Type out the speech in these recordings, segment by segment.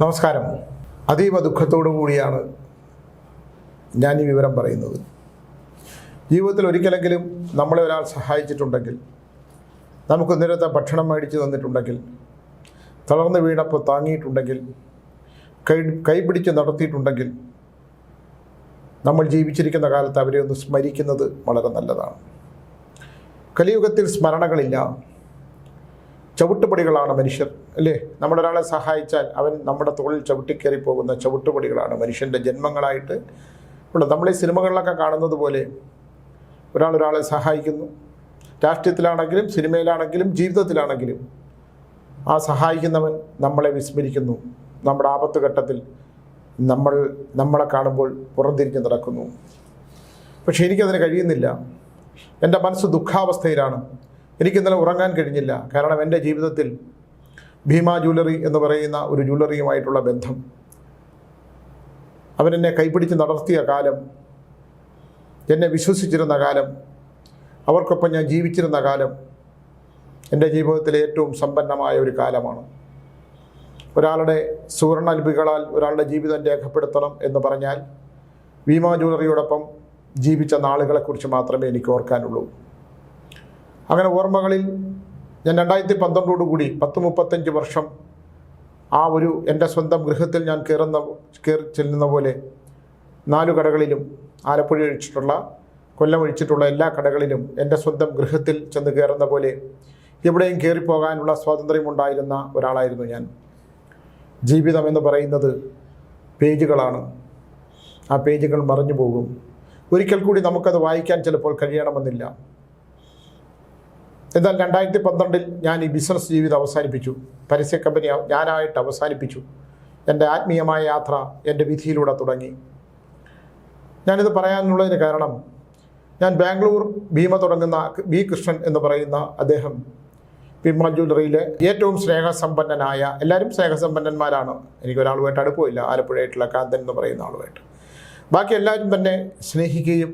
നമസ്കാരം. അതീവ ദുഃഖത്തോടു കൂടിയാണ് ഞാൻ ഈ വിവരം പറയുന്നത്. ജീവിതത്തിൽ ഒരിക്കലെങ്കിലും നമ്മളെ ഒരാൾ സഹായിച്ചിട്ടുണ്ടെങ്കിൽ, നമുക്ക് നേരത്തെ ഭക്ഷണം മേടിച്ച് തന്നിട്ടുണ്ടെങ്കിൽ, തളർന്നു വീണപ്പോൾ താങ്ങിയിട്ടുണ്ടെങ്കിൽ, കൈപിടിച്ച് നടത്തിയിട്ടുണ്ടെങ്കിൽ, നമ്മൾ ജീവിച്ചിരിക്കുന്ന കാലത്ത് അവരെ ഒന്ന് സ്മരിക്കുന്നത് വളരെ നല്ലതാണ്. കലിയുഗത്തിൽ സ്മരണകളില്ല, ചവിട്ടുപടികളാണ് മനുഷ്യർ, അല്ലേ? നമ്മളൊരാളെ സഹായിച്ചാൽ അവൻ നമ്മുടെ തോളിൽ ചവിട്ടിക്കയറി പോകുന്ന ചവിട്ടുപടികളാണ് മനുഷ്യൻ്റെ ജന്മങ്ങളായിട്ട് ഉണ്ട്. നമ്മൾ ഈ സിനിമകളിലൊക്കെ കാണുന്നത് പോലെ ഒരാളെ സഹായിക്കുന്നു. രാഷ്ട്രീയത്തിലാണെങ്കിലും സിനിമയിലാണെങ്കിലും ജീവിതത്തിലാണെങ്കിലും ആ സഹായിക്കുന്നവൻ നമ്മളെ വിസ്മരിക്കുന്നു. നമ്മുടെ ആപത്ത് ഘട്ടത്തിൽ നമ്മളെ കാണുമ്പോൾ പുറംതിരിഞ്ഞ് നടക്കുന്നു. പക്ഷേ എനിക്കതിന് കഴിയുന്നില്ല. എൻ്റെ മനസ്സ് ദുഃഖാവസ്ഥയിലാണ്. എനിക്കിന്നലെ ഉറങ്ങാൻ കഴിഞ്ഞില്ല. കാരണം എൻ്റെ ജീവിതത്തിൽ ഭീമ ജ്വല്ലറി എന്ന് പറയുന്ന ഒരു ജ്വല്ലറിയുമായിട്ടുള്ള ബന്ധം, അവരെന്നെ കൈപിടിച്ച് നടത്തിയ കാലം, എന്നെ വിശ്വസിച്ചിരുന്ന കാലം, അവർക്കൊപ്പം ഞാൻ ജീവിച്ചിരുന്ന കാലം എൻ്റെ ജീവിതത്തിലെ ഏറ്റവും സമ്പന്നമായ ഒരു കാലമാണ്. ഒരാളുടെ സുവർണലിപികളാൽ ഒരാളുടെ ജീവിതം രേഖപ്പെടുത്തണം എന്ന് പറഞ്ഞാൽ ഭീമ ജ്വല്ലറിയോടൊപ്പം ജീവിച്ച നാളുകളെക്കുറിച്ച് മാത്രമേ എനിക്ക് ഓർക്കാനുള്ളൂ. അങ്ങനെ ഓർമ്മകളിൽ ഞാൻ 2012 10-35 വർഷം ആ ഒരു എൻ്റെ സ്വന്തം ഗൃഹത്തിൽ ഞാൻ കയറി ചെല്ലുന്ന പോലെ 4 കടകളിലും, ആലപ്പുഴ ഒഴിച്ചിട്ടുള്ള കൊല്ലം ഒഴിച്ചിട്ടുള്ള എല്ലാ കടകളിലും എൻ്റെ സ്വന്തം ഗൃഹത്തിൽ ചെന്ന് കയറുന്ന പോലെ എവിടെയും കയറിപ്പോകാനുള്ള സ്വാതന്ത്ര്യമുണ്ടായിരുന്ന ഒരാളായിരുന്നു ഞാൻ. ജീവിതം എന്ന് പറയുന്നത് പേജുകളാണ്. ആ പേജുകൾ മറഞ്ഞു പോകും. ഒരിക്കൽ കൂടി നമുക്കത് വായിക്കാൻ ചിലപ്പോൾ കഴിയണമെന്നില്ല. എന്നാൽ 2012 ഞാൻ ഈ ബിസിനസ് ജീവിതം അവസാനിപ്പിച്ചു. പരസ്യ കമ്പനി ഞാനായിട്ട് അവസാനിപ്പിച്ചു. എൻ്റെ ആത്മീയമായ യാത്ര എൻ്റെ വിധിയിലൂടെ തുടങ്ങി. ഞാനിത് പറയാനുള്ളതിന് കാരണം, ഞാൻ ബാംഗ്ലൂർ ഭീമ തുടങ്ങുന്ന ബി കൃഷ്ണൻ എന്ന് പറയുന്ന അദ്ദേഹം ഭീമ ജ്വല്ലറിയിലെ ഏറ്റവും സ്നേഹസമ്പന്നനായ, എല്ലാവരും സ്നേഹസമ്പന്നന്മാരാണ്, എനിക്കൊരാളുമായിട്ട് അടുപ്പമില്ല, ആലപ്പുഴയായിട്ടുള്ള കാന്തൻ എന്ന് പറയുന്ന ആളുമായിട്ട്. ബാക്കി എല്ലാവരും തന്നെ സ്നേഹിക്കുകയും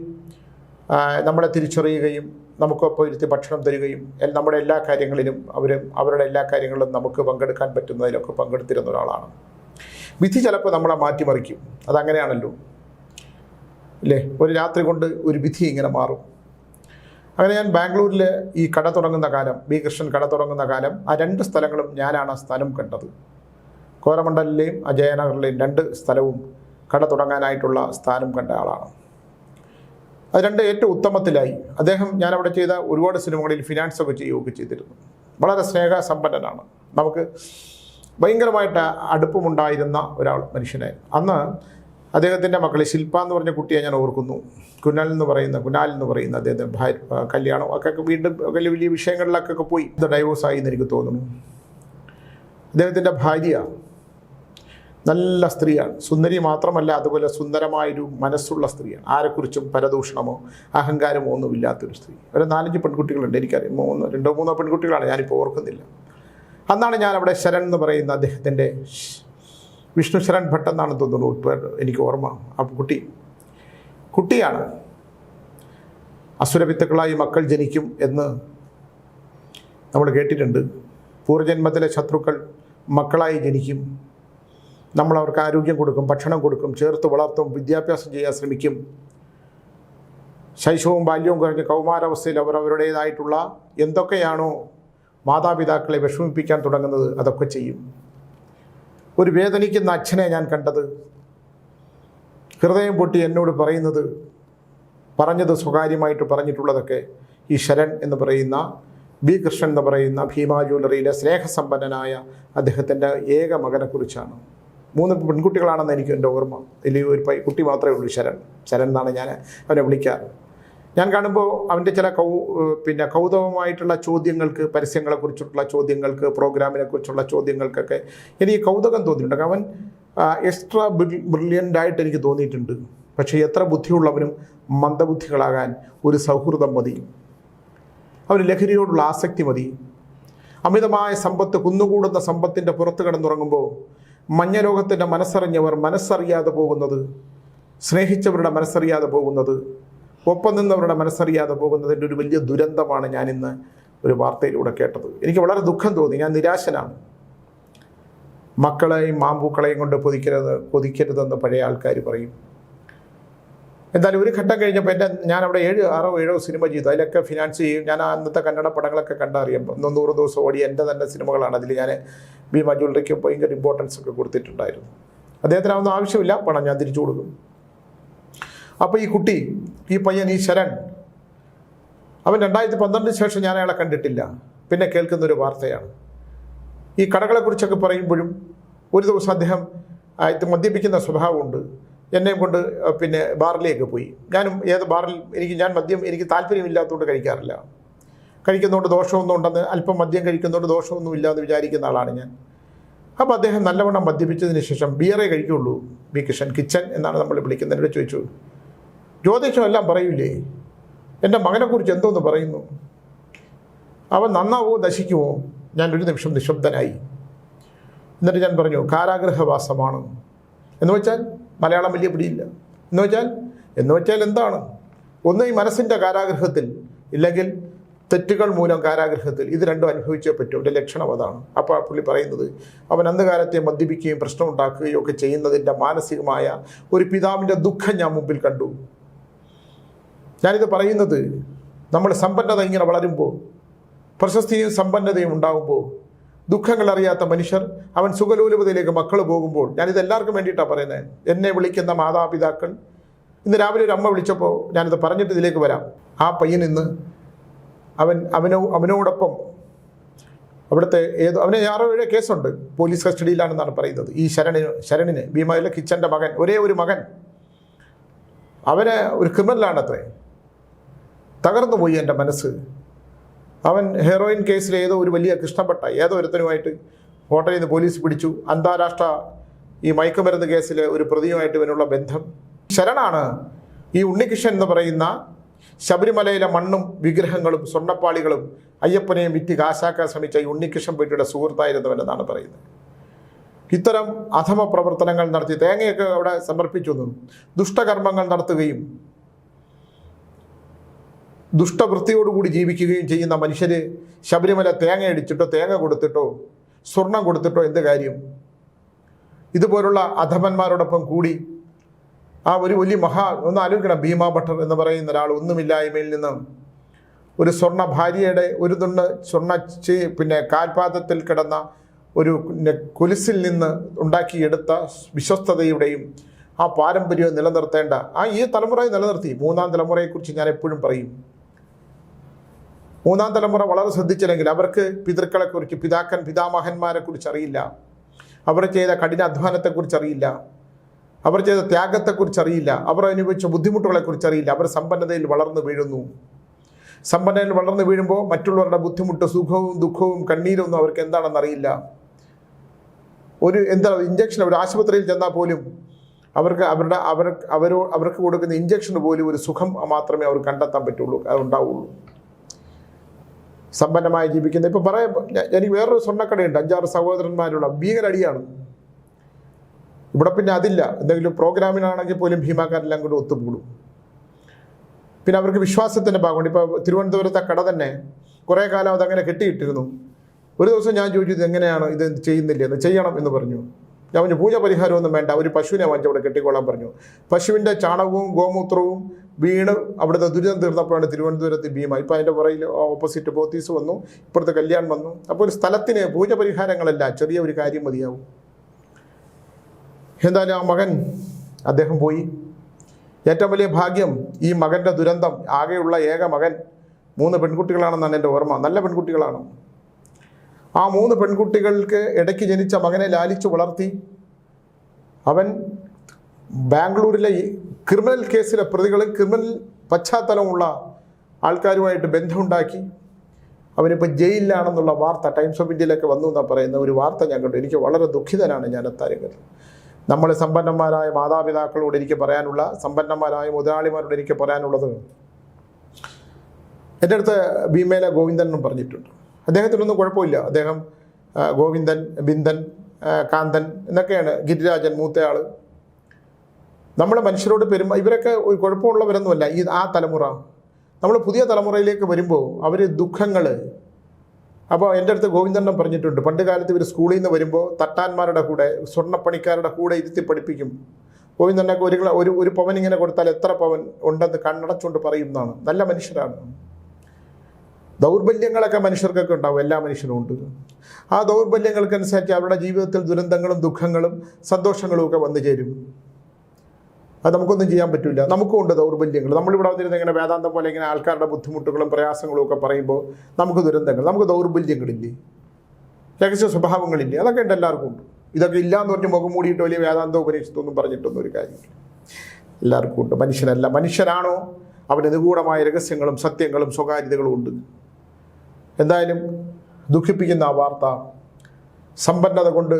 നമ്മളെ തിരിച്ചറിയുകയും നമുക്കൊപ്പം ഇരുത്തി ഭക്ഷണം തരികയും നമ്മുടെ എല്ലാ കാര്യങ്ങളിലും അവരുടെ എല്ലാ കാര്യങ്ങളിലും നമുക്ക് പങ്കെടുക്കാൻ പറ്റുന്നതിലൊക്കെ പങ്കെടുത്തിരുന്ന ഒരാളാണ്. വിധി ചിലപ്പോൾ നമ്മളെ മാറ്റിമറിക്കും. അതങ്ങനെയാണല്ലോ, അല്ലേ? ഒരു രാത്രി കൊണ്ട് ഒരു വിധി ഇങ്ങനെ മാറും. അങ്ങനെ ഞാൻ ബാംഗ്ലൂരിൽ ഈ കട തുടങ്ങുന്ന കാലം, ബി കൃഷ്ണൻ കട തുടങ്ങുന്ന കാലം, ആ 2 സ്ഥലങ്ങളും ഞാനാണ് ആ സ്ഥലം കണ്ടത്. കോരമണ്ഡലിലെയും ജയനഗറിലെയും 2 സ്ഥലവും കട തുടങ്ങാനായിട്ടുള്ള സ്ഥാനം കണ്ട ആളാണ്. അത് 2 ഏറ്റവും ഉത്തമത്തിലായി. അദ്ദേഹം ഞാനവിടെ ചെയ്ത ഒരുപാട് സിനിമകളിൽ ഫിനാൻസൊക്കെ ചെയ്യുകയൊക്കെ ചെയ്തിരുന്നു. വളരെ സ്നേഹസമ്പന്നനാണ്. നമുക്ക് ഭയങ്കരമായിട്ട് അടുപ്പമുണ്ടായിരുന്ന മനുഷ്യനെ. അന്ന് അദ്ദേഹത്തിൻ്റെ മക്കളെ ശില്പ എന്ന് പറഞ്ഞ കുട്ടിയെ ഞാൻ ഓർക്കുന്നു. കുനാൽ എന്ന് പറയുന്ന അദ്ദേഹത്തിൻ്റെ കല്യാണം ഒക്കെ വീണ്ടും വലിയ വലിയ വിഷയങ്ങളിലൊക്കെ പോയി ഡൈവോഴ്സായി എന്ന് എനിക്ക് തോന്നുന്നു. അദ്ദേഹത്തിൻ്റെ ഭാര്യ നല്ല സ്ത്രീയാണ്. സുന്ദരി മാത്രമല്ല, അതുപോലെ സുന്ദരമായൊരു മനസ്സുള്ള സ്ത്രീയാണ്. ആരെക്കുറിച്ചും പരദൂഷണമോ അഹങ്കാരമോ ഒന്നുമില്ലാത്തൊരു സ്ത്രീ. ഒരു 4-5 പെൺകുട്ടികളുണ്ട്. എനിക്കറിയാം, 2-3 പെൺകുട്ടികളാണ്, ഞാനിപ്പോൾ ഓർക്കുന്നില്ല. അന്നാണ് ഞാൻ അവിടെ ശരൺ എന്ന് പറയുന്ന അദ്ദേഹത്തിൻ്റെ, വിഷ്ണു ശരൺ ഭട്ട് എന്നാണ് തോന്നുന്നു എനിക്ക് ഓർമ്മ. ആ കുട്ടിയാണ്. അസുരവിത്തുക്കളായി മക്കൾ ജനിക്കും എന്ന് നമ്മൾ കേട്ടിട്ടുണ്ട്. പൂർവ്വജന്മത്തിലെ ശത്രുക്കൾ മക്കളായി ജനിക്കും. നമ്മൾ അവർക്ക് ആരോഗ്യം കൊടുക്കും, ഭക്ഷണം കൊടുക്കും, ചേർത്ത് വളർത്തും, വിദ്യാഭ്യാസം ചെയ്യാൻ ശ്രമിക്കും. ശൈശവവും ബാല്യവും കഴിഞ്ഞ് കൗമാരാവസ്ഥയിൽ അവരുടേതായിട്ടുള്ള എന്തൊക്കെയാണോ മാതാപിതാക്കളെ വിഷമിപ്പിക്കാൻ തുടങ്ങുന്നത് അതൊക്കെ ചെയ്യും. ഒരു വേദനിക്കുന്ന അച്ഛനെ ഞാൻ കണ്ടത്, ഹൃദയം പൊട്ടി എന്നോട് പറഞ്ഞത് സ്വകാര്യമായിട്ട് പറഞ്ഞിട്ടുള്ളതൊക്കെ ഈ ശരൺ എന്ന് പറയുന്ന, ബി കൃഷ്ണൻ എന്ന് പറയുന്ന ഭീമ ജ്വല്ലറിയിലെ സ്നേഹസമ്പന്നനായ അദ്ദേഹത്തിൻ്റെ ഏക മകനെക്കുറിച്ചാണ്. 3 പെൺകുട്ടികളാണെന്ന് എനിക്ക് എൻ്റെ ഓർമ്മ. ഇതിൽ ഒരു കുട്ടി മാത്രമേ ഉള്ളൂ, ശരൺ എന്നാണ് ഞാൻ അവനെ വിളിക്കാറ്. ഞാൻ കാണുമ്പോൾ അവൻ്റെ ചില കൗതുകമായിട്ടുള്ള ചോദ്യങ്ങൾക്ക്, പരസ്യങ്ങളെക്കുറിച്ചുള്ള ചോദ്യങ്ങൾക്ക്, പ്രോഗ്രാമിനെക്കുറിച്ചുള്ള ചോദ്യങ്ങൾക്കൊക്കെ എനിക്ക് കൗതുകം തോന്നിയിട്ടുണ്ട്. അവൻ എക്സ്ട്രാ ബ്രില്യൻ്റായിട്ട് എനിക്ക് തോന്നിയിട്ടുണ്ട്. പക്ഷേ എത്ര ബുദ്ധിയുള്ളവനും മന്ദബുദ്ധികളാകാൻ ഒരു സൗഹൃദം മതി. അവന് ലഹരിയോടുള്ള ആസക്തി മതി. അമിതമായ സമ്പത്ത്, കുന്നുകൂടുന്ന സമ്പത്തിൻ്റെ പുറത്ത് കിടന്നുറങ്ങുമ്പോൾ മഞ്ഞലോകത്തിൻ്റെ മനസ്സറിഞ്ഞവർ മനസ്സറിയാതെ പോകുന്നത്, സ്നേഹിച്ചവരുടെ മനസ്സറിയാതെ പോകുന്നത്, ഒപ്പം നിന്നവരുടെ മനസ്സറിയാതെ പോകുന്നതിൻ്റെ ഒരു വലിയ ദുരന്തമാണ് ഞാനിന്ന് ഒരു വാർത്തയിലൂടെ കേട്ടത്. എനിക്ക് വളരെ ദുഃഖം തോന്നി. ഞാൻ നിരാശനാണ്. മക്കളെയും മാമ്പൂക്കളെയും കൊണ്ട് കൊതിക്കരുതെന്ന് പഴയ ആൾക്കാർ പറയും. എന്തായാലും ഒരു ഘട്ടം കഴിഞ്ഞപ്പോൾ ഞാൻ അവിടെ 6-7 സിനിമ ചെയ്തു. അതിലൊക്കെ ഫിനാൻസ് ചെയ്യും. ഞാൻ അന്നത്തെ കന്നഡ പടങ്ങളൊക്കെ കണ്ടറിയാം. 100 ദിവസം ഓടി എൻ്റെ തന്നെ സിനിമകളാണ്. അതിൽ ഞാൻ ഭീമ ജ്വല്ലറിക്ക് ഭയങ്കര ഇമ്പോർട്ടൻസ് ഒക്കെ കൊടുത്തിട്ടുണ്ടായിരുന്നു. അദ്ദേഹത്തിന് അതൊന്നും ആവശ്യമില്ല, പണം ഞാൻ തിരിച്ചു കൊടുക്കും. അപ്പോൾ ഈ പയ്യൻ ഈ ശരൺ, അവൻ 2012 ശേഷം ഞാൻ അയാളെ കണ്ടിട്ടില്ല. പിന്നെ കേൾക്കുന്നൊരു വാർത്തയാണ്. ഈ കടകളെക്കുറിച്ചൊക്കെ പറയുമ്പോഴും ഒരു ദിവസം അദ്ദേഹം ഇത് മദ്യപിക്കുന്ന സ്വഭാവമുണ്ട്. എന്നെയും കൊണ്ട് പിന്നെ ബാറിലേക്ക് പോയി. ഞാനും ഏത് ബാറിൽ ഞാൻ മദ്യം എനിക്ക് താല്പര്യമില്ലാത്തതുകൊണ്ട് കഴിക്കാറില്ല. കഴിക്കുന്നതുകൊണ്ട് ദോഷമൊന്നും ഉണ്ടെന്ന്, അല്പം മദ്യം കഴിക്കുന്നതുകൊണ്ട് ദോഷമൊന്നും ഇല്ലാന്ന് വിചാരിക്കുന്ന ആളാണ് ഞാൻ. അപ്പോൾ അദ്ദേഹം നല്ലവണ്ണം മദ്യപിച്ചതിന് ശേഷം ബിയറേ കഴിക്കുള്ളൂ, ബി കിച്ചൻ എന്നാണ് നമ്മൾ വിളിക്കുന്നത്. എന്നോട് ചോദിച്ചു, ജ്യോതിഷം എല്ലാം പറയൂലേ, എൻ്റെ മകനെക്കുറിച്ച് എന്തോന്ന് പറയുന്നു, അവൻ നന്നാവോ നശിക്കുമോ? ഞാൻ ഒരു നിമിഷം നിശബ്ദനായി. എന്നിട്ട് ഞാൻ പറഞ്ഞു, കാരാഗൃഹവാസമാണ്. എന്ന് വെച്ചാൽ മലയാളം വലിയ പിടിയില്ല. എന്ന് വെച്ചാൽ എന്താണ്? ഒന്ന് ഈ മനസ്സിൻ്റെ കാരാഗൃഹത്തിൽ, ഇല്ലെങ്കിൽ തെറ്റുകൾ മൂലം കാരാഗൃഹത്തിൽ. ഇത് രണ്ടും അനുഭവിച്ചേ പറ്റും. എൻ്റെ ലക്ഷണം അതാണ്. അപ്പോൾ പുള്ളി പറയുന്നത്, അവൻ അന്ധകാലത്തെ മദ്യപിക്കുകയും പ്രശ്നമുണ്ടാക്കുകയും ഒക്കെ ചെയ്യുന്നതിൻ്റെ മാനസികമായ ഒരു പിതാവിൻ്റെ ദുഃഖം ഞാൻ മുമ്പിൽ കണ്ടു. ഞാനിത് പറയുന്നത്, നമ്മൾ സമ്പന്നത ഇങ്ങനെ വളരുമ്പോൾ, പ്രശസ്തിയും സമ്പന്നതയും ഉണ്ടാകുമ്പോൾ, ദുഃഖങ്ങൾ അറിയാത്ത മനുഷ്യർ, അവൻ സുഖലോലുപതയിലേക്ക് മക്കൾ പോകുമ്പോൾ, ഞാനിത് എല്ലാവർക്കും വേണ്ടിയിട്ടാണ് പറയുന്നത്. എന്നെ വിളിക്കുന്ന മാതാപിതാക്കൾ, ഇന്ന് രാവിലെ ഒരു അമ്മ വിളിച്ചപ്പോൾ ഞാനിത് പറഞ്ഞിട്ട് ഇതിലേക്ക് വരാം. ആ പയ്യൻ ഇന്ന് അവനോടൊപ്പം അവിടുത്തെ അവന് 6-7 കേസുണ്ട്, പോലീസ് കസ്റ്റഡിയിലാണെന്നാണ് പറയുന്നത്. ഈ ശരണിന് ഭീമയിലെ കിച്ചൻ്റെ മകൻ, ഒരേ ഒരു മകൻ, അവന് ഒരു ക്രിമിനലാണത്രേ. തകർന്നു പോയി എൻ്റെ മനസ്സ്. അവൻ ഹെറോയിൻ കേസിൽ ഒരു വലിയ കൃഷ്ണപ്പെട്ട ഒരുത്തനുമായിട്ട് ഹോട്ടലിൽ നിന്ന് പോലീസ് പിടിച്ചു. അന്താരാഷ്ട്ര ഈ മയക്കുമരുന്ന് കേസിൽ ഒരു പ്രതിയുമായിട്ട് ഇവനുള്ള ബന്ധം. ശരണാണ് ഈ ഉണ്ണികൃഷ്ണൻ എന്ന് പറയുന്ന ശബരിമലയിലെ മണ്ണും വിഗ്രഹങ്ങളും സ്വർണ്ണപ്പാളികളും അയ്യപ്പനെയും വിറ്റ് കാശാക്കാൻ ശ്രമിച്ച ഈ ഉണ്ണികൃഷ്ണൻ പെട്ടിയുടെ സുഹൃത്തായിരുന്നവനെന്നാണ് പറയുന്നത്. ഇത്തരം അധമ പ്രവർത്തനങ്ങൾ നടത്തി തേങ്ങയൊക്കെ അവിടെ സമർപ്പിച്ചു, ദുഷ്ടകർമ്മങ്ങൾ നടത്തുകയും ദുഷ്ടവൃത്തിയോടുകൂടി ജീവിക്കുകയും ചെയ്യുന്ന മനുഷ്യർ ശബരിമല തേങ്ങ അടിച്ചിട്ടോ തേങ്ങ കൊടുത്തിട്ടോ സ്വർണം കൊടുത്തിട്ടോ എന്ത് കാര്യം? ഇതുപോലുള്ള അധമന്മാരോടൊപ്പം കൂടി ആ ഒരു വലിയ ഒന്ന് ആലോചിക്കണം. ഭീമാ ഭട്ടർ എന്ന് പറയുന്ന ഒരാൾ ഒന്നുമില്ലായ്മയിൽ നിന്ന് ഒരു സ്വർണ്ണ ഭാര്യയുടെ ഒരു തുണ്ട് സ്വർണ്ണ കാൽപാദത്തിൽ കിടന്ന ഒരു കൊലുസിൽ നിന്ന് ഉണ്ടാക്കിയെടുത്ത വിശ്വസ്തതയുടെയും ആ പാരമ്പര്യം നിലനിർത്തേണ്ട ഈ തലമുറയെ നിലനിർത്തി. 3ാം തലമുറയെക്കുറിച്ച് ഞാൻ എപ്പോഴും പറയും. 3ാം തലമുറ വളരെ ശ്രദ്ധിച്ചില്ലെങ്കിൽ അവർക്ക് പിതൃക്കളെക്കുറിച്ച്, പിതാമഹന്മാരെ കുറിച്ച് അറിയില്ല. അവർ ചെയ്ത കഠിനാധ്വാനത്തെക്കുറിച്ച് അറിയില്ല. അവർ ചെയ്ത ത്യാഗത്തെക്കുറിച്ച് അറിയില്ല. അവർ അനുഭവിച്ച ബുദ്ധിമുട്ടുകളെക്കുറിച്ച് അറിയില്ല. അവർ സമ്പന്നതയിൽ വളർന്നു വീഴുന്നു. സമ്പന്നതയിൽ വളർന്നു വീഴുമ്പോൾ മറ്റുള്ളവരുടെ ബുദ്ധിമുട്ട്, സുഖവും ദുഃഖവും കണ്ണീരൊന്നും അവർക്ക് എന്താണെന്ന് അറിയില്ല. ഇഞ്ചക്ഷൻ, ഒരു ആശുപത്രിയിൽ ചെന്നാൽ പോലും അവർക്ക് കൊടുക്കുന്ന ഇഞ്ചക്ഷന് പോലും ഒരു സുഖം മാത്രമേ അവർ കണ്ടെത്താൻ പറ്റുള്ളൂ, അതുണ്ടാവുള്ളൂ. സമ്പന്നമായി ജീവിക്കുന്നത്. ഇപ്പം പറയാം, എനിക്ക് വേറൊരു സ്വർണ്ണക്കടയുണ്ട്, 5-6 സഹോദരന്മാരുള്ള ഭീകരടിയാണ്. ഇവിടെ പിന്നെ അതില്ല. എന്തെങ്കിലും പ്രോഗ്രാമിനാണെങ്കിൽ പോലും ഭീമാക്കാരെല്ലാം കൂടി ഒത്തുകൂടും. പിന്നെ അവർക്ക് വിശ്വാസത്തിൻ്റെ ഭാഗമുണ്ട്. ഇപ്പോൾ തിരുവനന്തപുരത്തെ കട തന്നെ കുറേ കാലം അതങ്ങനെ കെട്ടിയിട്ടിരുന്നു. ഒരു ദിവസം ഞാൻ ചോദിച്ചു, ഇത് എങ്ങനെയാണ്, ഇത് ചെയ്യുന്നില്ല, ചെയ്യണം എന്ന് പറഞ്ഞു. ഞാൻ പറഞ്ഞു, പൂജ പരിഹാരമൊന്നും വേണ്ട, ഒരു പശുവിനെ വാങ്ങിച്ച് അവിടെ കെട്ടിക്കൊള്ളാൻ പറഞ്ഞു. പശുവിൻ്റെ ചാണകവും ഗോമൂത്രവും വീണ് അവിടുത്തെ ദുരിതം തീർന്നപ്പോഴാണ് തിരുവനന്തപുരത്ത് ഭീമ. ഇപ്പോൾ അതിൻ്റെ പുറയിൽ ഓപ്പോസിറ്റ് പോത്തീസ് വന്നു, ഇപ്പുറത്ത് കല്യാൺ വന്നു. അപ്പോൾ ഒരു സ്ഥലത്തിന് പൂജ പരിഹാരങ്ങളല്ല, ചെറിയ ഒരു കാര്യം മതിയാവും. എന്തായാലും ആ മകൻ, അദ്ദേഹം പോയി. ഏറ്റവും വലിയ ഭാഗ്യം, ഈ മകൻ്റെ ദുരന്തം, ആകെയുള്ള ഏക മകൻ 3 പെൺകുട്ടികളാണെന്നാണ് എൻ്റെ ഓർമ്മ. നല്ല പെൺകുട്ടികളാണ്. ആ 3 പെൺകുട്ടികൾക്ക് ഇടയ്ക്ക് ജനിച്ച മകനെ ലാലിച്ചു വളർത്തി. അവൻ ബാംഗ്ലൂരിലെ ക്രിമിനൽ കേസിലെ പ്രതികളും ക്രിമിനൽ പശ്ചാത്തലമുള്ള ആൾക്കാരുമായിട്ട് ബന്ധമുണ്ടാക്കി. അവനിപ്പോൾ ജയിലിലാണെന്നുള്ള വാർത്ത ടൈംസ് ഓഫ് ഇന്ത്യയിലൊക്കെ വന്നു എന്നാണ് പറയുന്ന ഒരു വാർത്ത ഞാൻ കണ്ടു. എനിക്ക് വളരെ ദുഃഖിതനാണ് ഞാൻ അത്താര്യങ്ങൾ. നമ്മൾ സമ്പന്നന്മാരായ മാതാപിതാക്കളോട് എനിക്ക് പറയാനുള്ള, സമ്പന്നന്മാരായ മുതലാളിമാരോട് എനിക്ക് പറയാനുള്ളത്, എൻ്റെ അടുത്ത് ഭീമയിലെ ഗോവിന്ദനും പറഞ്ഞിട്ടുണ്ട്. അദ്ദേഹത്തിനൊന്നും കുഴപ്പമില്ല. അദ്ദേഹം ഗോവിന്ദൻ, ബിന്ദൻ, കാന്തൻ എന്നൊക്കെയാണ്. ഗിരിരാജൻ മൂത്തയാൾ. നമ്മളെ മനുഷ്യരോട് ഇവരൊക്കെ ഒരു കുഴപ്പമുള്ളവരൊന്നുമല്ല. ആ തലമുറ. നമ്മൾ പുതിയ തലമുറയിലേക്ക് വരുമ്പോൾ അവർ ദുഃഖങ്ങൾ, അപ്പോൾ എൻ്റെ അടുത്ത് ഗോവിന്ദണ്ണം പറഞ്ഞിട്ടുണ്ട്, പണ്ട് കാലത്ത് ഇവർ സ്കൂളിൽ നിന്ന് വരുമ്പോൾ തട്ടാന്മാരുടെ കൂടെ സ്വർണ്ണപ്പണിക്കാരുടെ കൂടെ ഇരുത്തി പഠിപ്പിക്കും. ഗോവിന്ദണ്ണൊക്കെ ഒരു പവൻ ഇങ്ങനെ കൊടുത്താൽ എത്ര പവൻ ഉണ്ടെന്ന് കണ്ണടച്ചുകൊണ്ട് പറയും എന്നാണ്. നല്ല മനുഷ്യരാണ്. ദൗർബല്യങ്ങളൊക്കെ മനുഷ്യർക്കൊക്കെ ഉണ്ടാവും, എല്ലാ മനുഷ്യനും ഉണ്ട്. ആ ദൗർബല്യങ്ങൾക്കനുസരിച്ച് അവരുടെ ജീവിതത്തിൽ ദുരന്തങ്ങളും ദുഃഖങ്ങളും സന്തോഷങ്ങളും ഒക്കെ വന്നു ചേരും. അത് നമുക്കൊന്നും ചെയ്യാൻ പറ്റില്ല. നമുക്കും ഉണ്ട് ദൗർബല്യങ്ങൾ. നമ്മളിവിടെ വന്നിരുന്ന ഇങ്ങനെ വേദാന്തം പോലെ ഇങ്ങനെ ആൾക്കാരുടെ ബുദ്ധിമുട്ടുകളും പ്രയാസങ്ങളും ഒക്കെ പറയുമ്പോൾ നമുക്ക് ദുരന്തങ്ങൾ, നമുക്ക് ദൗർബല്യങ്ങളില്ലേ, രഹസ്യ സ്വഭാവങ്ങളില്ലേ, അതൊക്കെ ഉണ്ട്, എല്ലാവർക്കും ഉണ്ട്. ഇതൊക്കെ ഇല്ലയെന്ന് പറഞ്ഞ് മുഖം മൂടിയിട്ട് വലിയ വേദാന്തോ ഉപനിഷത്തൊന്നും പറഞ്ഞിട്ടൊന്നും ഒരു കാര്യമില്ല. എല്ലാവർക്കും ഉണ്ട്. മനുഷ്യനല്ല, മനുഷ്യരാണോ അവന് നിഗൂഢമായ രഹസ്യങ്ങളും സത്യങ്ങളും സ്വകാര്യതകളും ഉണ്ട്. എന്തായാലും ദുഃഖിപ്പിക്കുന്ന ആ വാർത്ത, സമ്പന്നത കൊണ്ട്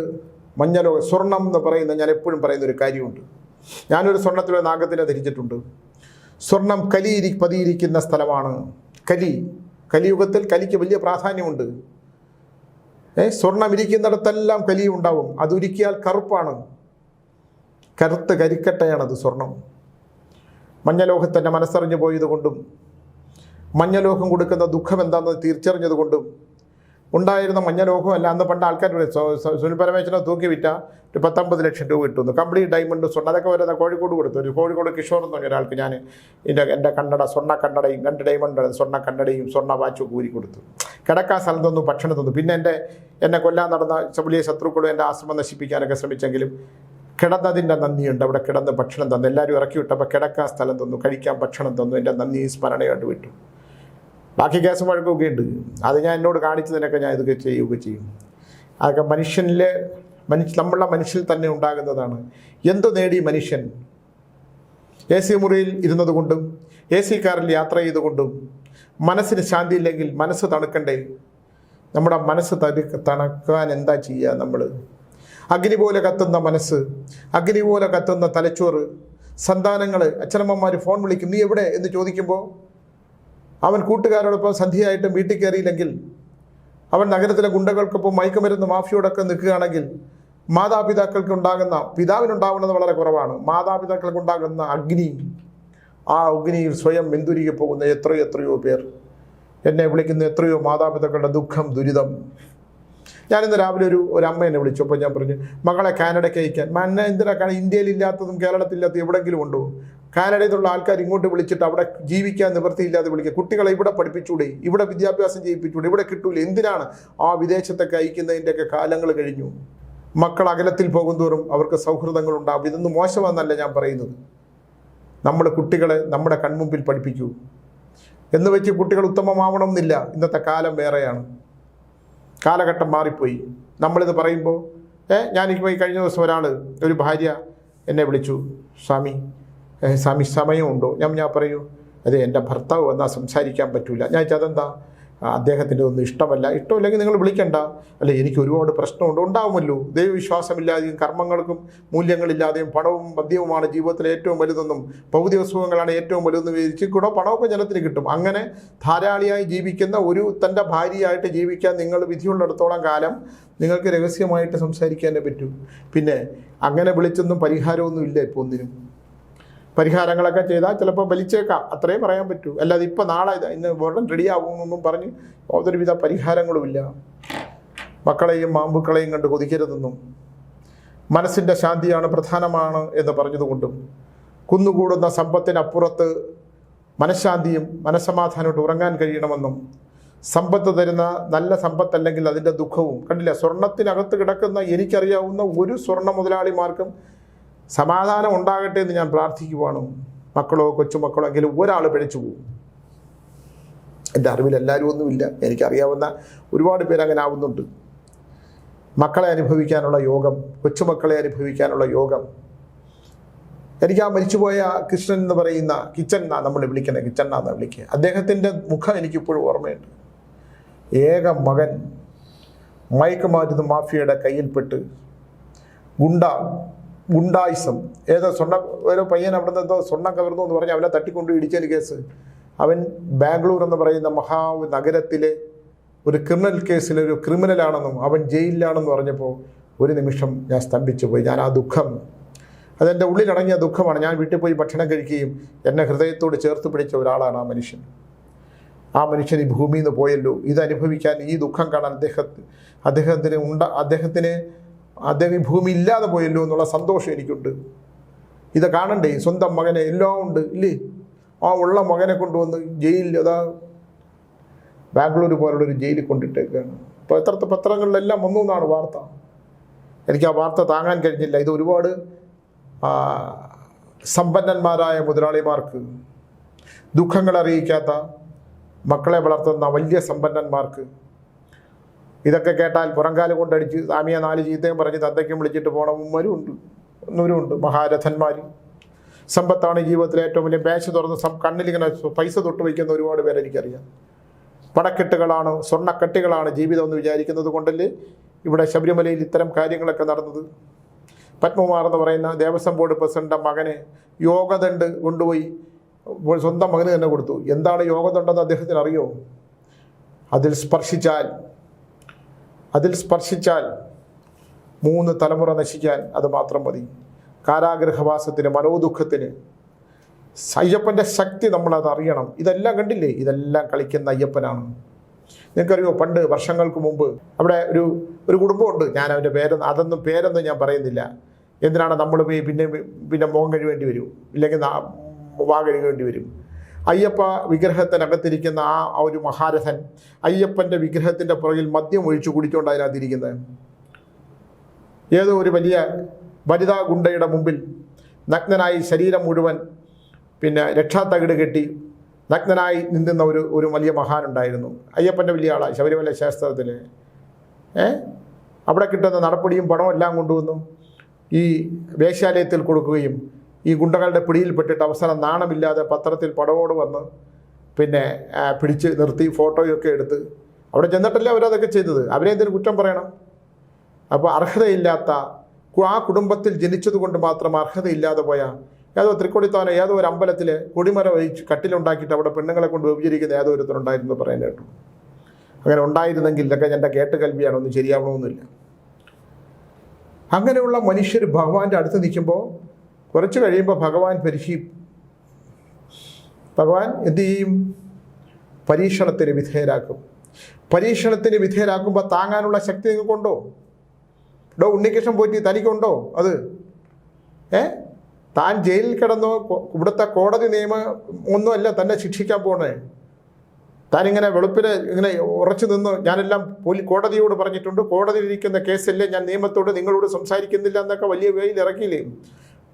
മഞ്ഞലോക സ്വർണം എന്ന് പറയുന്ന, ഞാൻ എപ്പോഴും പറയുന്നൊരു കാര്യമുണ്ട്. ഞാനൊരു സ്വർണ്ണത്തിലെ നാഗത്തിനെ ധരിച്ചിട്ടുണ്ട്. സ്വർണം പതിയിരിക്കുന്ന സ്ഥലമാണ്. കലിയുഗത്തിൽ കലിക്ക് വലിയ പ്രാധാന്യമുണ്ട്. സ്വർണം ഇരിക്കുന്നിടത്തെല്ലാം കലി ഉണ്ടാവും. അതുരുക്കിയാൽ കറുപ്പാണ്, കറുത്ത് കരിക്കട്ടയാണത് സ്വർണം. മഞ്ഞലോഹത്തിൻ്റെ മനസ്സറിഞ്ഞു പോയതുകൊണ്ടും മഞ്ഞലോഹം കൊടുക്കുന്ന ദുഃഖം എന്താണെന്ന് തിരിച്ചറിഞ്ഞതുകൊണ്ടും ഉണ്ടായിരുന്ന മഞ്ഞലോഹം അല്ല. അന്ന് പണ്ട് ആൾക്കാർ സുനിൽ പരമേശ്വരനെ തൂക്കി വിറ്റ ഒരു 19 ലക്ഷം രൂപ കിട്ടുന്നു. കംപ്ലീറ്റ് ഡയമണ്ട് സ്വർണ്ണം അതൊക്കെ വരുന്ന കോഴിക്കോട് കൊടുത്തു. ഒരു കോഴിക്കോട് കിഷോർ എന്ന് പറഞ്ഞ ഒരാൾക്ക് ഞാൻ എൻ്റെ കണ്ണട, സ്വർണ്ണ കണ്ണടയും 2 ഡയമണ്ട് സ്വർണ്ണ കണ്ണടയും സ്വർണ്ണ വാച്ചും കൂരി കൊടുത്തു. കിടക്കാൻ സ്ഥലം തന്നു, ഭക്ഷണം തന്നു. പിന്നെ എന്നെ കൊല്ലാൻ നടന്ന വലിയ ശത്രുക്കളും എൻ്റെ ആശ്രമം നശിപ്പിക്കാനൊക്കെ ശ്രമിച്ചെങ്കിലും കിടന്നതിൻ്റെ നന്ദിയുണ്ട്. അവിടെ കിടന്ന് ഭക്ഷണം തന്നു. എല്ലാവരും ഇറക്കി വിട്ടപ്പോൾ കിടക്കാൻ സ്ഥലം തന്നു, കഴിക്കാൻ ഭക്ഷണം തന്നു. എൻ്റെ നന്ദി സ്മരണയായിട്ട് വിട്ടു. ബാക്കി കേസും വഴക്കൊക്കെ ഉണ്ട്. അത് ഞാൻ എന്നോട് കാണിച്ചതിനൊക്കെ ഞാൻ ഇതൊക്കെ ചെയ്യുകയൊക്കെ ചെയ്യും. അതൊക്കെ നമ്മളുടെ മനുഷ്യൽ തന്നെ ഉണ്ടാകുന്നതാണ്. എന്തു നേടി മനുഷ്യൻ? AC മുറിയിൽ ഇരുന്നത് കൊണ്ടും AC കാറിൽ യാത്ര ചെയ്തുകൊണ്ടും മനസ്സിന് ശാന്തി ഇല്ലെങ്കിൽ മനസ്സ് തണുക്കണ്ടേ? നമ്മുടെ മനസ്സ് തണുക്കാൻ എന്താ ചെയ്യുക നമ്മൾ? അഗ്നി പോലെ കത്തുന്ന മനസ്സ്, അഗ്നി പോലെ കത്തുന്ന തലച്ചോറ്, സന്താനങ്ങൾ, അച്ഛനമ്മമാർ ഫോൺ വിളിക്കും, നീ എവിടെ എന്ന് ചോദിക്കുമ്പോൾ അവൻ കൂട്ടുകാരോടൊപ്പം സന്ധ്യയായിട്ടും വീട്ടിൽ കയറിയില്ലെങ്കിൽ, അവൻ നഗരത്തിലെ ഗുണ്ടകൾക്കൊപ്പം മയക്കുമരുന്ന് മാഫിയോടൊക്കെ നിൽക്കുകയാണെങ്കിൽ, പിതാവിനുണ്ടാകുന്നത് വളരെ കുറവാണ്. മാതാപിതാക്കൾക്കുണ്ടാകുന്ന അഗ്നി, ആ അഗ്നിയിൽ സ്വയം വെന്തുരുകി പോകുന്ന എത്രയോ പേർ. എന്നെ വിളിക്കുന്ന എത്രയോ മാതാപിതാക്കളുടെ ദുഃഖം, ദുരിതം. ഞാനിന്ന് രാവിലെ ഒരു അമ്മ എന്നെ വിളിച്ചപ്പോൾ ഞാൻ പറഞ്ഞു, മകളെ കാനഡയ്ക്ക് അയക്കാൻ. എന്തിനാ ഇന്ത്യയിലില്ലാത്തതും കേരളത്തിലില്ലാത്തതും എവിടെയെങ്കിലും ഉണ്ടോ? കാനഡയിൽ നിന്നുള്ള ആൾക്കാർ ഇങ്ങോട്ട് വിളിച്ചിട്ട് അവിടെ ജീവിക്കാൻ നിവൃത്തിയില്ലാതെ വിളിക്കുക. കുട്ടികളെ ഇവിടെ പഠിപ്പിച്ചൂടെ, ഇവിടെ വിദ്യാഭ്യാസം ചെയ്യിപ്പിച്ചൂടെ, ഇവിടെ കിട്ടൂല. എന്തിനാണ് ആ വിദേശത്തൊക്കെ അയക്കുന്നതിൻ്റെയൊക്കെ കാലങ്ങൾ കഴിഞ്ഞു. മക്കൾ അകലത്തിൽ പോകുന്തോറും അവർക്ക് സൗഹൃദങ്ങളുണ്ടാകും. ഇതൊന്നും മോശമെന്നല്ല ഞാൻ പറയുന്നത്. നമ്മൾ കുട്ടികളെ നമ്മുടെ കൺമുമ്പിൽ പഠിപ്പിക്കൂ എന്ന് വെച്ച് കുട്ടികൾ ഉത്തമമാവണം എന്നില്ല. ഇന്നത്തെ കാലം വേറെയാണ്, കാലഘട്ടം മാറിപ്പോയി. നമ്മളിത് പറയുമ്പോൾ ഞാനിപ്പോൾ ഈ കഴിഞ്ഞ ദിവസം ഒരു ഭാര്യ എന്നെ വിളിച്ചു, സ്വാമി സമയമുണ്ടോ? ഞാൻ പറയൂ, അതെ എൻ്റെ ഭർത്താവ് വന്നാൽ സംസാരിക്കാൻ പറ്റില്ല. ഞാൻ അതെന്താ? അദ്ദേഹത്തിൻ്റെ ഒന്നും ഇഷ്ടമില്ലെങ്കിൽ നിങ്ങൾ വിളിക്കണ്ട. അല്ലെ, എനിക്ക് ഒരുപാട് പ്രശ്നമുണ്ട്. ഉണ്ടാവുമല്ലോ, ദൈവവിശ്വാസമില്ലാതെയും കർമ്മങ്ങൾക്കും മൂല്യങ്ങളില്ലാതെയും പണവും മദ്യവുമാണ് ജീവിതത്തിലെ ഏറ്റവും വലുതെന്നും ഭൗതിക സുഖങ്ങളാണ് ഏറ്റവും വലുതെന്ന് വിചാരിച്ച് കൂടെ പണമൊക്കെ ജനത്തിന് കിട്ടും. അങ്ങനെ ധാരാളിയായി ജീവിക്കുന്ന തൻ്റെ ഭാര്യയായിട്ട് ജീവിക്കാൻ നിങ്ങൾ വിധിയുള്ളിടത്തോളം കാലം നിങ്ങൾക്ക് രഹസ്യമായിട്ട് സംസാരിക്കാനേ പറ്റൂ. പിന്നെ അങ്ങനെ വിളിച്ചൊന്നും പരിഹാരമൊന്നും ഇല്ല. ഇപ്പോൾ ഒന്നിനും പരിഹാരങ്ങളൊക്കെ ചെയ്താൽ ചിലപ്പോൾ വലിച്ചേക്കാം, അത്രയും പറയാൻ പറ്റൂ. അല്ലാതെ ഇപ്പം നാളെ ഇന്ന് ഉടൻ റെഡിയാവുമെന്നൊന്നും പറഞ്ഞ് യാതൊരുവിധ പരിഹാരങ്ങളുമില്ല. മക്കളെയും മാമ്പുക്കളെയും കണ്ട് കൊതിക്കരുതെന്നും മനസ്സിൻ്റെ ശാന്തിയാണ് പ്രധാനമാണ് എന്ന് പറഞ്ഞതുകൊണ്ടും കുന്നുകൂടുന്ന സമ്പത്തിനപ്പുറത്ത് മനഃശാന്തിയും മനസ്സമാധാനമായിട്ട് ഉറങ്ങാൻ കഴിയണമെന്നും സമ്പത്ത് തരുന്ന നല്ല സമ്പത്തല്ലെങ്കിൽ അതിൻ്റെ ദുഃഖവും കണ്ടില്ല. സ്വർണത്തിനകത്ത് കിടക്കുന്ന എനിക്കറിയാവുന്ന ഒരു സ്വർണ്ണ മുതലാളിമാർക്കും സമാധാനം ഉണ്ടാകട്ടെ എന്ന് ഞാൻ പ്രാർത്ഥിക്കുവാണ്. മക്കളോ കൊച്ചുമക്കളോ എങ്കിലും ഒരാൾ പിഴച്ചു പോകും. എൻ്റെ അറിവിൽ എല്ലാവരും ഒന്നുമില്ല, എനിക്കറിയാവുന്ന ഒരുപാട് പേര് അങ്ങനെ ആവുന്നുണ്ട്. മക്കളെ അനുഭവിക്കാനുള്ള യോഗം, കൊച്ചുമക്കളെ അനുഭവിക്കാനുള്ള യോഗം. എനിക്ക് ആ മരിച്ചുപോയ കൃഷ്ണൻ എന്ന് പറയുന്ന കിച്ചൻ നമ്മൾ വിളിക്കണേ, കിച്ചൻ എന്നാണ് വിളിക്കുക. അദ്ദേഹത്തിൻ്റെ മുഖം എനിക്കിപ്പോഴും ഓർമ്മയുണ്ട്. ഏക മകൻ മയക്കുമരുന്ന് മാഫിയയുടെ കയ്യിൽപ്പെട്ട് ഗുണ്ടായിസം, ഓരോ പയ്യൻ അവിടെ നിന്ന് എന്തോ സ്വർണ്ണം കവർന്നു എന്ന് പറഞ്ഞ് അവനെ തട്ടിക്കൊണ്ട് ഇടിച്ചതിന് കേസ്. അവൻ ബാംഗ്ലൂർ എന്ന് പറയുന്ന നഗരത്തിലെ ഒരു ക്രിമിനൽ കേസിൽ ഒരു ക്രിമിനലാണെന്നും അവൻ ജയിലിലാണെന്ന് പറഞ്ഞപ്പോൾ ഒരു നിമിഷം ഞാൻ സ്തംഭിച്ചു പോയി. ഞാൻ ആ ദുഃഖം, അതെൻ്റെ ഉള്ളിലടങ്ങിയ ദുഃഖമാണ്. ഞാൻ വീട്ടിൽ പോയി ഭക്ഷണം കഴിക്കുകയും എന്നെ ഹൃദയത്തോട് ചേർത്ത് പിടിച്ച ഒരാളാണ് ആ മനുഷ്യൻ. ആ മനുഷ്യൻ ഈ ഭൂമിയിൽ നിന്ന് പോയല്ലോ, ഇതനുഭവിക്കാൻ, ഈ ദുഃഖം കാണാൻ അദ്ദേഹത്തിന് ഈ ഭൂമി ഇല്ലാതെ പോയല്ലോ എന്നുള്ള സന്തോഷം എനിക്കുണ്ട്. ഇത് കാണണ്ടേ, സ്വന്തം മകനെ എല്ലാം ഉണ്ട് ഇല്ലേ, ആ ഉള്ള മകനെ കൊണ്ടുവന്ന് ജയിലിൽ, അതാ ബാംഗ്ലൂർ പോലുള്ള ഒരു ജയിലിൽ കൊണ്ടിട്ടേക്കാണ്. ഇപ്പോൾ പത്രങ്ങളിലെല്ലാം വന്നു എന്നാണ് വാർത്ത. എനിക്ക് ആ വാർത്ത താങ്ങാൻ കഴിഞ്ഞില്ല. ഇത് ഒരുപാട് സമ്പന്നന്മാരായ മുതലാളിമാർക്ക്, ദുഃഖങ്ങൾ അറിയിക്കാത്ത മക്കളെ വളർത്തുന്ന വലിയ സമ്പന്നന്മാർക്ക് ഇതൊക്കെ കേട്ടാൽ പുറംകാല് കൊണ്ടടിച്ച് സ്വാമിയെ 4 ചീത്തയും പറഞ്ഞ് തന്തയ്ക്കും വിളിച്ചിട്ട് പോണവരുണ്ട്. മഹാരഥന്മാർ. സമ്പത്താണ് ജീവിതത്തിലെ ഏറ്റവും വലിയ ബാച്ച് തുറന്ന് കണ്ണിലിങ്ങനെ പൈസ തൊട്ട് വയ്ക്കുന്ന ഒരുപാട് പേരെ എനിക്കറിയാം. പണക്കെട്ടുകളാണ്, സ്വർണ്ണക്കെട്ടുകളാണ് ജീവിതം എന്ന് വിചാരിക്കുന്നത് കൊണ്ടല്ലേ ഇവിടെ ശബരിമലയിൽ ഇത്തരം കാര്യങ്ങളൊക്കെ നടന്നത്. പത്മകുമാർ എന്ന് പറയുന്ന ദേവസ്വം ബോർഡ് പ്രസിഡന്റ് മകനെ യോഗദണ്ഡ് കൊണ്ടുപോയി സ്വന്തം മകന് തന്നെ കൊടുത്തു. എന്താണ് യോഗദണ്ഡെന്ന് അദ്ദേഹത്തിന് അറിയോ? അതിൽ സ്പർശിച്ചാൽ 3 തലമുറ നശിക്കാൻ അത് മാത്രം മതി. കാരാഗൃഹവാസത്തിന്, മനോദുഃഖത്തിന്. അയ്യപ്പൻ്റെ ശക്തി നമ്മളത് അറിയണം. ഇതെല്ലാം കണ്ടില്ലേ, ഇതെല്ലാം കളിക്കുന്ന അയ്യപ്പനാണ്. നിങ്ങൾക്കറിയോ, പണ്ട് വർഷങ്ങൾക്ക് മുമ്പ് അവിടെ ഒരു കുടുംബമുണ്ട്. ഞാൻ അവൻ്റെ പേരൊന്നും ഞാൻ പറയുന്നില്ല. എന്തിനാണ് നമ്മൾ പോയി പിന്നെ മുഖം കഴുകേണ്ടി വരും, ഇല്ലെങ്കിൽ വാ കഴുകേണ്ടി വരും. അയ്യപ്പ വിഗ്രഹത്തിനകത്തിരിക്കുന്ന ആ ഒരു മഹാരഥൻ അയ്യപ്പൻ്റെ വിഗ്രഹത്തിൻ്റെ പുറകിൽ മദ്യം ഒഴിച്ചു കുടിച്ചുകൊണ്ട് അതിനകത്തിരിക്കുന്നത്. ഏതോ ഒരു വലിയ വനിതാ ഗുണ്ടയുടെ മുമ്പിൽ നഗ്നനായി ശരീരം മുഴുവൻ രക്ഷാത്തകിട് കെട്ടി നഗ്നനായി നിന്നുന്ന ഒരു വലിയ മഹാനുണ്ടായിരുന്നു. അയ്യപ്പൻ്റെ വലിയ ആളാണ്. ശബരിമല ക്ഷേത്രത്തിൽ അവിടെ കിട്ടുന്ന നടപ്പടിയും പണവും എല്ലാം കൊണ്ടുവന്നു ഈ വേശ്യാലയത്തിൽ കൊടുക്കുകയും ഈ ഗുണ്ടകളുടെ പിടിയിൽപ്പെട്ടിട്ട് അവസാനം നാണമില്ലാതെ പത്രത്തിൽ പടവോട് വന്ന് പിടിച്ച് നിർത്തി ഫോട്ടോയൊക്കെ എടുത്ത് അവിടെ ചെന്നിട്ടല്ലേ അവരതൊക്കെ ചെയ്തത്. അവരെ എന്തിനു കുറ്റം പറയണം? അപ്പോൾ അർഹതയില്ലാത്ത, ആ കുടുംബത്തിൽ ജനിച്ചതുകൊണ്ട് മാത്രം അർഹതയില്ലാതെ പോയ ഏതോ തൃക്കൊടിത്താനോ ഏതോ ഒരു അമ്പലത്തിൽ കൊടിമര വഹിച്ച് കട്ടിലുണ്ടാക്കിയിട്ട് അവിടെ പെണ്ണുങ്ങളെ കൊണ്ട് വ്യഭിചരിക്കുന്ന ഏതോ ഒരുത്തരുണ്ടായിരുന്നു പറയാൻ കേട്ടു. അങ്ങനെ ഉണ്ടായിരുന്നെങ്കിൽ ഇതൊക്കെ എൻ്റെ കേട്ടുകൽവിയാണ്, ഒന്നും ശരിയാവണമെന്നില്ല. അങ്ങനെയുള്ള മനുഷ്യർ ഭഗവാന്റെ അടുത്ത് നിൽക്കുമ്പോൾ കുറച്ച് കഴിയുമ്പോൾ ഭഗവാൻ എന്തു ചെയ്യും? പരീക്ഷണത്തിന് വിധേയരാക്കും. പരീക്ഷണത്തിന് വിധേയരാക്കുമ്പോൾ താങ്ങാനുള്ള ശക്തി നിങ്ങൾക്കുണ്ടോ? ഉണ്ണികൃഷ്ണൻ പോറ്റി തനിക്കുണ്ടോ അത്? താൻ ജയിലിൽ കിടന്നോ, ഇവിടുത്തെ കോടതി നിയമം ഒന്നുമല്ല തന്നെ ശിക്ഷിക്കാൻ പോണേ. താനിങ്ങനെ വെളുപ്പിന് ഇങ്ങനെ ഉറച്ചു നിന്ന് ഞാനെല്ലാം കോടതിയോട് പറഞ്ഞിട്ടുണ്ട്, കോടതിയിലിരിക്കുന്ന കേസല്ലേ, ഞാൻ നിയമത്തോട് നിങ്ങളോട് സംസാരിക്കുന്നില്ല എന്നൊക്കെ വലിയ വേയിൽ ഇറക്കിയില്ലേ.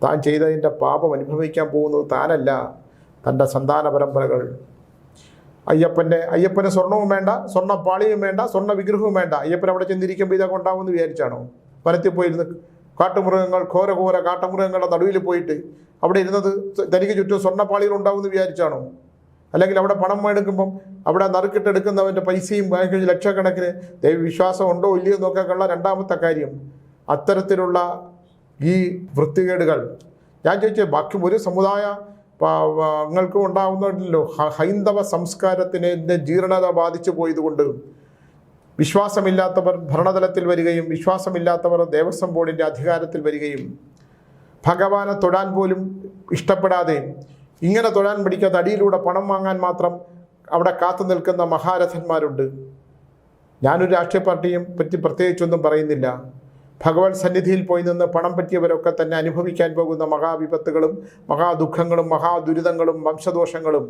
താൻ ചെയ്തതിൻ്റെ പാപം അനുഭവിക്കാൻ പോകുന്നത് താനല്ല, തൻ്റെ സന്താന പരമ്പരകൾ. അയ്യപ്പന് സ്വർണവും വേണ്ട, സ്വർണ്ണപ്പാളിയും വേണ്ട, സ്വർണ്ണ വിഗ്രഹവും വേണ്ട. അയ്യപ്പൻ അവിടെ ചെന്നിരിക്കുമ്പോൾ ഇതൊക്കെ ഉണ്ടാവുമെന്ന് വിചാരിച്ചാണോ? വനത്തിൽ പോയിരുന്ന് കാട്ടുമൃഗങ്ങൾ, ഘോര കാട്ടുമൃഗങ്ങളുടെ നടുവിൽ പോയിട്ട് അവിടെ ഇരുന്നത് തനിക്ക് ചുറ്റും സ്വർണ്ണപ്പാളികൾ ഉണ്ടാവുമെന്ന് വിചാരിച്ചാണോ? അല്ലെങ്കിൽ അവിടെ പണം എടുക്കുമ്പം അവിടെ നറുക്കിട്ടെടുക്കുന്നവൻ്റെ പൈസയും ബാങ്കിൽ ലക്ഷക്കണക്കിന് ദൈവവിശ്വാസം ഉണ്ടോ ഇല്ലയോ എന്നൊക്കെയുള്ള രണ്ടാമത്തെ കാര്യം. അത്തരത്തിലുള്ള ഈ വൃത്തികേടുകൾ ഞാൻ ചോദിച്ചേ, ബാക്കി ഒരു സമുദായങ്ങൾക്കും ഉണ്ടാവുന്നില്ലല്ലോ. ഹൈന്ദവ സംസ്കാരത്തിൻ്റെ ജീർണത ബാധിച്ചു പോയതുകൊണ്ട് വിശ്വാസമില്ലാത്തവർ ഭരണതലത്തിൽ വരികയും വിശ്വാസമില്ലാത്തവർ ദേവസ്വം ബോർഡിൻ്റെ അധികാരത്തിൽ വരികയും ഭഗവാനെ തൊഴാൻ പോലും ഇഷ്ടപ്പെടാതെ ഇങ്ങനെ തൊഴാൻ പിടിക്കാത്ത അടിയിലൂടെ പണം വാങ്ങാൻ മാത്രം അവിടെ കാത്തു നിൽക്കുന്ന മഹാരഥന്മാരുണ്ട്. ഞാനൊരു രാഷ്ട്രീയ പാർട്ടിയും പറ്റി പ്രത്യേകിച്ചൊന്നും പറയുന്നില്ല. ഭഗവത് സന്നിധിയിൽ പോയി നിന്ന് പണം പറ്റിയവരൊക്കെ തന്നെ അനുഭവിക്കാൻ പോകുന്ന മഹാവിപത്തുകളും മഹാദുഃഖങ്ങളും മഹാദുരിതങ്ങളും വംശദോഷങ്ങളും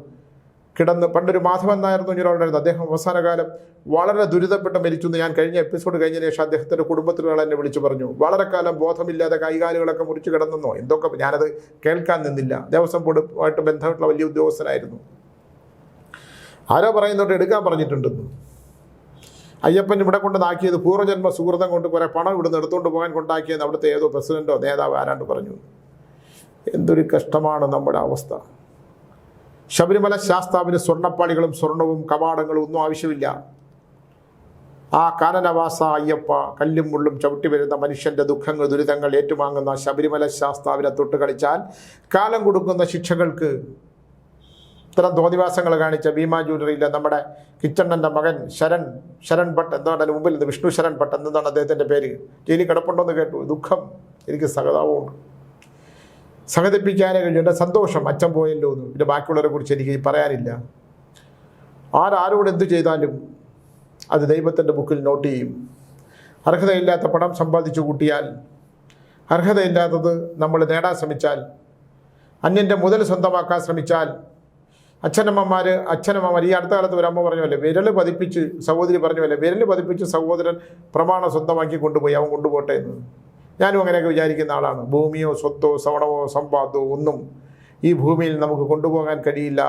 കിടന്ന് പണ്ടൊരു മാധവൻ നായർ ഒരാളുണ്ടായിരുന്നു. അദ്ദേഹം അവസാനകാലം വളരെ ദുരിതപ്പെട്ട് മരിച്ചു എന്ന് ഞാൻ കഴിഞ്ഞ എപ്പിസോഡ് കഴിഞ്ഞതിന് ശേഷം അദ്ദേഹത്തിൻ്റെ കുടുംബത്തിലുള്ള എന്നെ വിളിച്ചു പറഞ്ഞു. വളരെ കാലം ബോധമില്ലാതെ കൈകാലുകളൊക്കെ മുറിച്ച് കിടന്നെന്നോ എന്തൊക്കെ, ഞാനത് കേൾക്കാൻ നിന്നില്ല. ദേവസ്വം ബോർഡുമായിട്ട് ബന്ധപ്പെട്ടുള്ള വലിയ ഉദ്യോഗസ്ഥനായിരുന്നു. ആരോ പറയുന്നോട്ട് എടുക്കാൻ പറഞ്ഞിട്ടുണ്ടെന്ന്. അയ്യപ്പൻ ഇവിടെ കൊണ്ട് നാക്കിയത് പൂർവ്വജന്മ സുഹൃതം കൊണ്ട് കുറേ പണം ഇവിടുന്ന് എടുത്തുകൊണ്ട് പോകാൻ കൊണ്ടാക്കിയെന്ന് അവിടുത്തെ ഏതോ പ്രസിഡന്റോ നേതാവ് ആരാണ്ട് പറഞ്ഞു. എന്തൊരു കഷ്ടമാണ് നമ്മുടെ അവസ്ഥ. ശബരിമല ശാസ്താവിന് സ്വർണ്ണപ്പാളികളും സ്വർണവും കവാടങ്ങളും ഒന്നും ആവശ്യമില്ല. ആ കാനനവാസ അയ്യപ്പ കല്ലും മുള്ളും ചവിട്ടി വരുന്ന മനുഷ്യൻ്റെ ദുഃഖങ്ങൾ ദുരിതങ്ങൾ ഏറ്റുവാങ്ങുന്ന ശബരിമല ശാസ്താവിനെ തൊട്ട് കളിച്ചാൽ കാലം കൊടുക്കുന്ന ശിക്ഷകൾക്ക് ഇത്തരം തോന്നിവാസങ്ങൾ കാണിച്ച ഭീമാ ജ്വല്ലറിയിലെ നമ്മുടെ കിച്ചണ്ണൻ്റെ മകൻ ശരൺ ഭട്ട് എന്താണ് മുമ്പിൽ നിന്ന് വിഷ്ണു ശരൺ ഭട്ട് എന്നതാണ് അദ്ദേഹത്തിൻ്റെ പേര്, ജയിലിൽ കിടപ്പുണ്ടെന്ന് കേട്ടു. ദുഃഖം, എനിക്ക് സഹതാപമുണ്ട്. സഹതിപ്പിക്കാനേ കഴിഞ്ഞു. എൻ്റെ സന്തോഷം അച്ഛൻ പോയല്ലോ എന്ന്. പിന്നെ ബാക്കിയുള്ളവരെ കുറിച്ച് എനിക്ക് പറയാനില്ല. ആരോട് എന്തു ചെയ്താലും അത് ദൈവത്തിൻ്റെ ബുക്കിൽ നോട്ട് ചെയ്യും. അർഹതയില്ലാത്ത പണം സമ്പാദിച്ചു കൂട്ടിയാൽ, അർഹതയില്ലാത്തത് നമ്മൾ നേടാൻ ശ്രമിച്ചാൽ, അന്യൻ്റെ മുതൽ സ്വന്തമാക്കാൻ ശ്രമിച്ചാൽ, അച്ഛനമ്മമാർ ഈ അടുത്ത കാലത്ത് ഒരു അമ്മ പറഞ്ഞു അല്ലേ, വിരൽ പതിപ്പിച്ച് സഹോദരി പറഞ്ഞു അല്ലേ, വിരൽ പതിപ്പിച്ച് സഹോദരൻ പ്രമാണം സ്വന്തമാക്കി കൊണ്ടുപോയി, അവൻ കൊണ്ടുപോട്ടെ എന്ന്. ഞാനും അങ്ങനെയൊക്കെ വിചാരിക്കുന്ന ആളാണ്. ഭൂമിയോ സ്വത്തോ സവണമോ സമ്പാദമോ ഒന്നും ഈ ഭൂമിയിൽ നമുക്ക് കൊണ്ടുപോകാൻ കഴിയില്ല.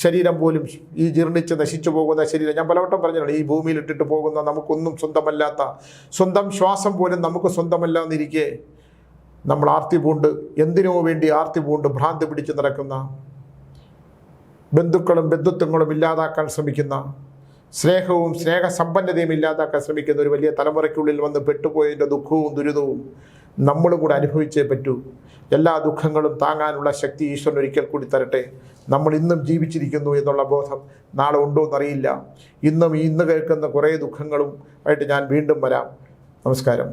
ശരീരം പോലും, ഈ ജീർണിച്ച് നശിച്ചു പോകുന്ന ശരീരം, ഞാൻ പലവട്ടം പറഞ്ഞിട്ടുണ്ട്, ഈ ഭൂമിയിൽ ഇട്ടിട്ട് പോകുന്ന നമുക്കൊന്നും സ്വന്തമല്ലാത്ത, സ്വന്തം ശ്വാസം പോലും നമുക്ക് സ്വന്തമല്ല എന്നിരിക്കെ നമ്മൾ ആർത്തി പൂണ്ട്, എന്തിനോ വേണ്ടി ആർത്തി പൂണ്ട് ഭ്രാന്തി പിടിച്ച് നടക്കുന്ന, ബന്ധുക്കളും ബന്ധുത്വങ്ങളും ഇല്ലാതാക്കാൻ ശ്രമിക്കുന്ന, സ്നേഹവും സ്നേഹസമ്പന്നതയും ഇല്ലാതാക്കാൻ ശ്രമിക്കുന്ന ഒരു വലിയ തലമുറയ്ക്കുള്ളിൽ വന്ന് പെട്ടുപോയതിൻ്റെ ദുഃഖവും ദുരിതവും നമ്മളും കൂടെ അനുഭവിച്ചേ പറ്റൂ. എല്ലാ ദുഃഖങ്ങളും താങ്ങാനുള്ള ശക്തി ഈശ്വരൻ ഒരിക്കൽ കൂടി തരട്ടെ. നമ്മൾ ഇന്നും ജീവിച്ചിരിക്കുന്നു എന്നുള്ള ബോധം നാളെ ഉണ്ടോ എന്നറിയില്ല. ഇന്ന് കേൾക്കുന്ന കുറേ ദുഃഖങ്ങളും ആയിട്ട് ഞാൻ വീണ്ടും വരാം. നമസ്കാരം.